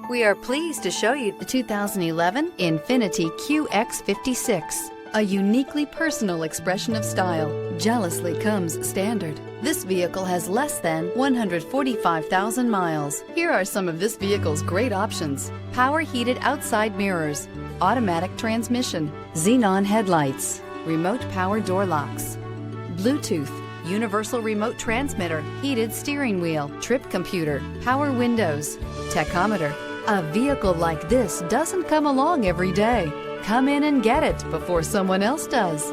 We are pleased to show you the 2011 INFINITI QX56. A uniquely personal expression of style, jealously comes standard. This vehicle has less than 145,000 miles. Here are some of this vehicle's great options: power heated outside mirrors, automatic transmission, xenon headlights, remote power door locks, Bluetooth, universal remote transmitter, heated steering wheel, trip computer, power windows, tachometer. A vehicle like this doesn't come along every day. Come in and get it before someone else does.